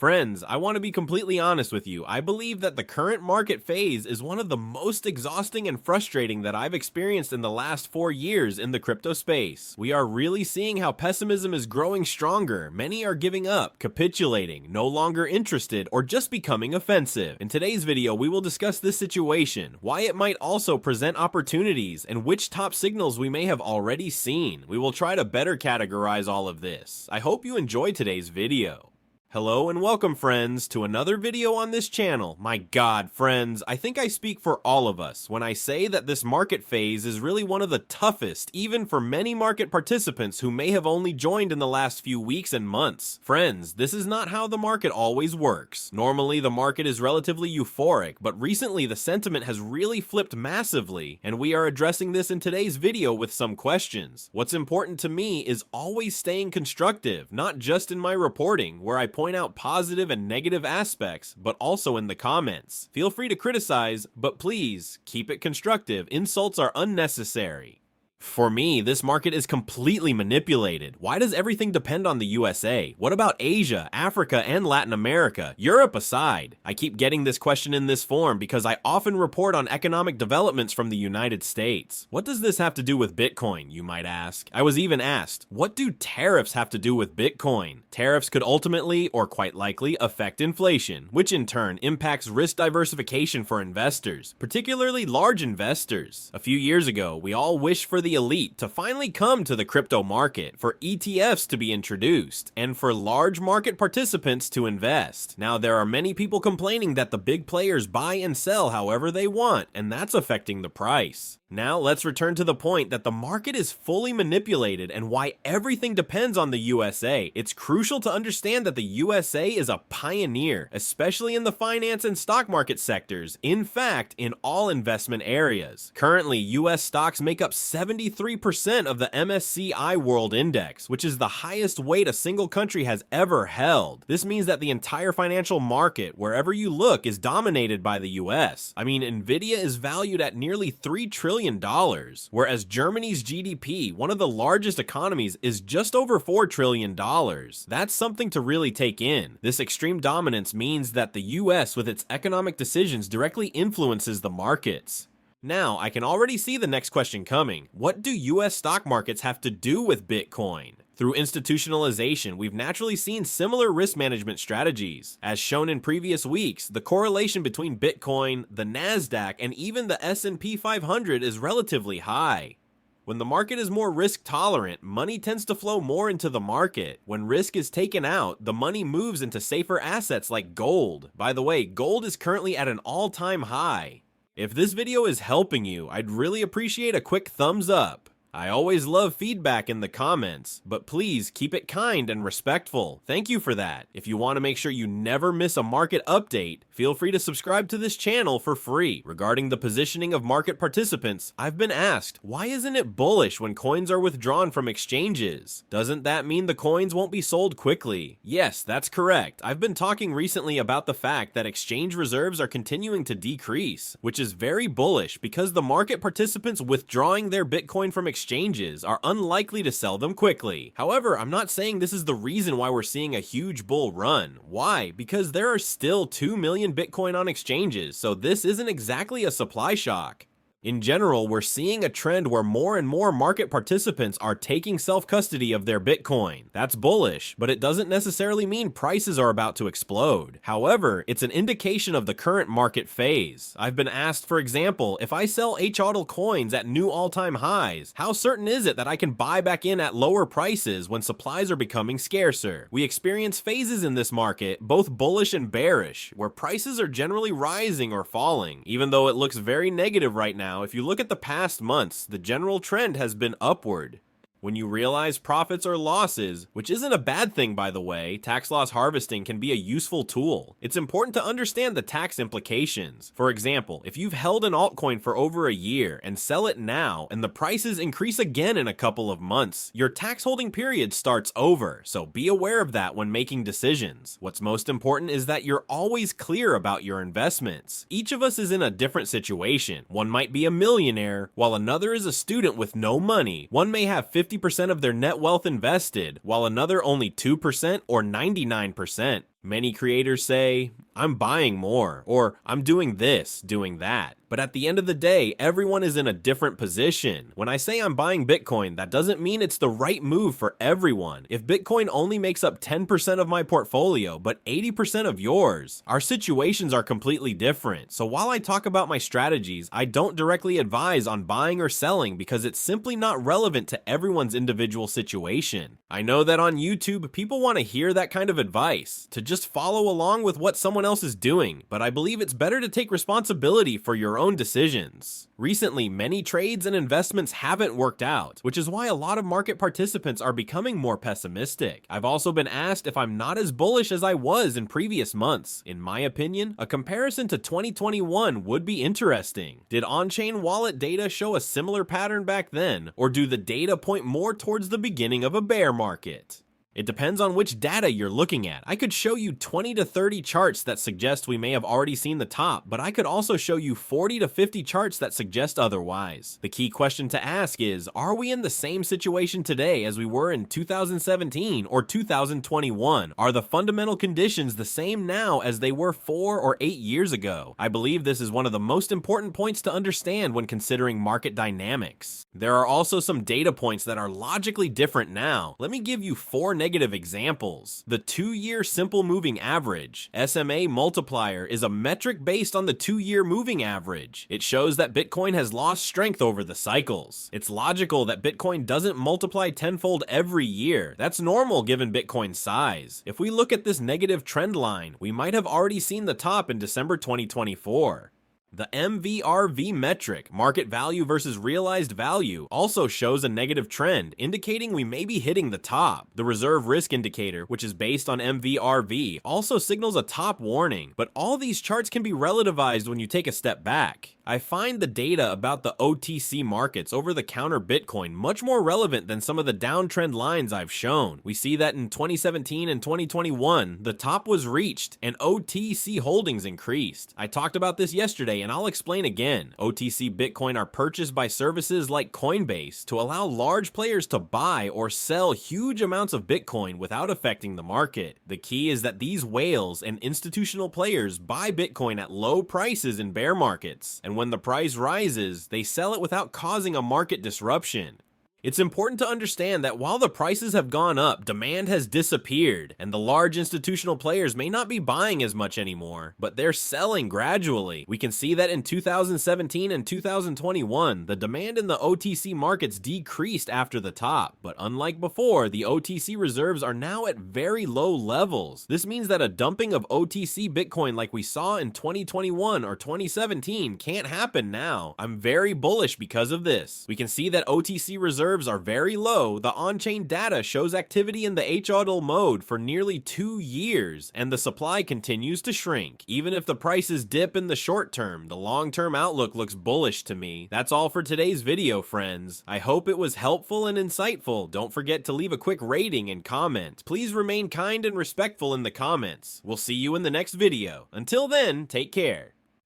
Friends, I want to be completely honest with you. I believe that the current market phase is one of the most exhausting and frustrating that I've experienced in the last 4 years in the crypto space. We are really seeing how pessimism is growing stronger. Many are giving up, capitulating, no longer interested, or just becoming offensive. In today's video, we will discuss this situation, why it might also present opportunities, and which top signals we may have already seen. We will try to better categorize all of this. I hope you enjoyed today's video. Hello and welcome, friends, to another video on this channel. My god, friends, I think I speak for all of us when I say that this market phase is really one of the toughest, even for many market participants who may have only joined in the last few weeks and months. Friends, this is not how the market always works. Normally, the market is relatively euphoric, but recently the sentiment has really flipped massively, and we are addressing this in today's video with some questions. What's important to me is always staying constructive, not just in my reporting, where I point out positive and negative aspects, but also in the comments. Feel free to criticize, but please keep it constructive. Insults are unnecessary. For me, this market is completely manipulated. Why does everything depend on the USA? What about Asia, Africa, and Latin America? Europe aside? I keep getting this question in this form because I often report on economic developments from the United States. What does this have to do with Bitcoin, you might ask? I was even asked, what do tariffs have to do with Bitcoin? Tariffs could ultimately, or quite likely, affect inflation, which in turn impacts risk diversification for investors, particularly large investors. A few years ago, we all wished for the elite to finally come to the crypto market, for ETFs to be introduced, and for large market participants to invest. Now, there are many people complaining that the big players buy and sell however they want, and that's affecting the price. Now, let's return to the point that the market is fully manipulated and why everything depends on the USA. It's crucial to understand that the USA is a pioneer, especially in the finance and stock market sectors. In fact, in all investment areas. Currently, US stocks make up 73% of the MSCI World Index, which is the highest weight a single country has ever held. This means that the entire financial market, wherever you look, is dominated by the US. I mean, Nvidia is valued at nearly $3 trillion, whereas Germany's GDP, one of the largest economies, is just over $4 trillion. That's something to really take in. This extreme dominance means that the US, with its economic decisions, directly influences the markets. Now, I can already see the next question coming. What do US stock markets have to do with Bitcoin? Through institutionalization, we've naturally seen similar risk management strategies. As shown in previous weeks, the correlation between Bitcoin, the Nasdaq, and even the S&P 500 is relatively high. When the market is more risk tolerant, money tends to flow more into the market. When risk is taken out, the money moves into safer assets like gold. By the way, gold is currently at an all-time high. If this video is helping you, I'd really appreciate a quick thumbs up. I always love feedback in the comments, but please keep it kind and respectful. Thank you for that. If you want to make sure you never miss a market update, feel free to subscribe to this channel for free. Regarding the positioning of market participants, I've been asked, why isn't it bullish when coins are withdrawn from exchanges? Doesn't that mean the coins won't be sold quickly? Yes, that's correct. I've been talking recently about the fact that exchange reserves are continuing to decrease, which is very bullish because the market participants withdrawing their Bitcoin from exchanges are unlikely to sell them quickly. However, I'm not saying this is the reason why we're seeing a huge bull run. Why? Because there are still 2 million Bitcoin on exchanges, so this isn't exactly a supply shock. In general, we're seeing a trend where more and more market participants are taking self-custody of their Bitcoin. That's bullish, but it doesn't necessarily mean prices are about to explode. However, it's an indication of the current market phase. I've been asked, for example, if I sell HODL coins at new all-time highs, how certain is it that I can buy back in at lower prices when supplies are becoming scarcer? We experience phases in this market, both bullish and bearish, where prices are generally rising or falling. Even though it looks very negative right now, if you look at the past months, the general trend has been upward. When you realize profits or losses, which isn't a bad thing by the way, tax loss harvesting can be a useful tool. It's important to understand the tax implications. For example, if you've held an altcoin for over a year and sell it now, and the prices increase again in a couple of months, your tax holding period starts over, so be aware of that when making decisions. What's most important is that you're always clear about your investments. Each of us is in a different situation. One might be a millionaire, while another is a student with no money. One may have 50% of their net wealth invested, while another only 2% or 99%. Many creators say, I'm buying more, or I'm doing this, doing that. But at the end of the day, everyone is in a different position. When I say I'm buying Bitcoin, that doesn't mean it's the right move for everyone. If Bitcoin only makes up 10% of my portfolio, but 80% of yours, our situations are completely different. So while I talk about my strategies, I don't directly advise on buying or selling because it's simply not relevant to everyone's individual situation. I know that on YouTube, people want to hear that kind of advice, to just follow along with what someone else is doing, but I believe it's better to take responsibility for your own decisions. Recently, many trades and investments haven't worked out, which is why a lot of market participants are becoming more pessimistic. I've also been asked if I'm not as bullish as I was in previous months. In my opinion, a comparison to 2021 would be interesting. Did on-chain wallet data show a similar pattern back then, or do the data point more towards the beginning of a bear market? It depends on which data you're looking at. I could show you 20 to 30 charts that suggest we may have already seen the top, but I could also show you 40 to 50 charts that suggest otherwise. The key question to ask is, are we in the same situation today as we were in 2017 or 2021? Are the fundamental conditions the same now as they were 4 or 8 years ago? I believe this is one of the most important points to understand when considering market dynamics. There are also some data points that are logically different now. Let me give you 4 negative examples. The 2-year simple moving average, SMA multiplier, is a metric based on the 2-year moving average. It shows that Bitcoin has lost strength over the cycles. It's logical that Bitcoin doesn't multiply tenfold every year. That's normal given Bitcoin's size. If we look at this negative trend line, we might have already seen the top in December 2024. The MVRV metric, market value versus realized value, also shows a negative trend, indicating we may be hitting the top. The reserve risk indicator, which is based on MVRV, also signals a top warning, but all these charts can be relativized when you take a step back. I find the data about the OTC markets over-the-counter Bitcoin much more relevant than some of the downtrend lines I've shown. We see that in 2017 and 2021, the top was reached and OTC holdings increased. I talked about this yesterday and I'll explain again. OTC Bitcoin are purchased by services like Coinbase to allow large players to buy or sell huge amounts of Bitcoin without affecting the market. The key is that these whales and institutional players buy Bitcoin at low prices in bear markets, and when the price rises, they sell it without causing a market disruption. It's important to understand that while the prices have gone up, demand has disappeared, and the large institutional players may not be buying as much anymore, but they're selling gradually. We can see that in 2017 and 2021, the demand in the OTC markets decreased after the top, but unlike before, the OTC reserves are now at very low levels. This means that a dumping of OTC Bitcoin like we saw in 2021 or 2017 can't happen now. I'm very bullish because of this. We can see that OTC reserves are very low. The on-chain data shows activity in the HODL mode for nearly 2 years, and the supply continues to shrink. Even if the prices dip in the short term, the long-term outlook looks bullish to me. That's all for today's video, friends. I hope it was helpful and insightful. Don't forget to leave a quick rating and comment. Please remain kind and respectful in the comments. We'll see you in the next video. Until then, take care.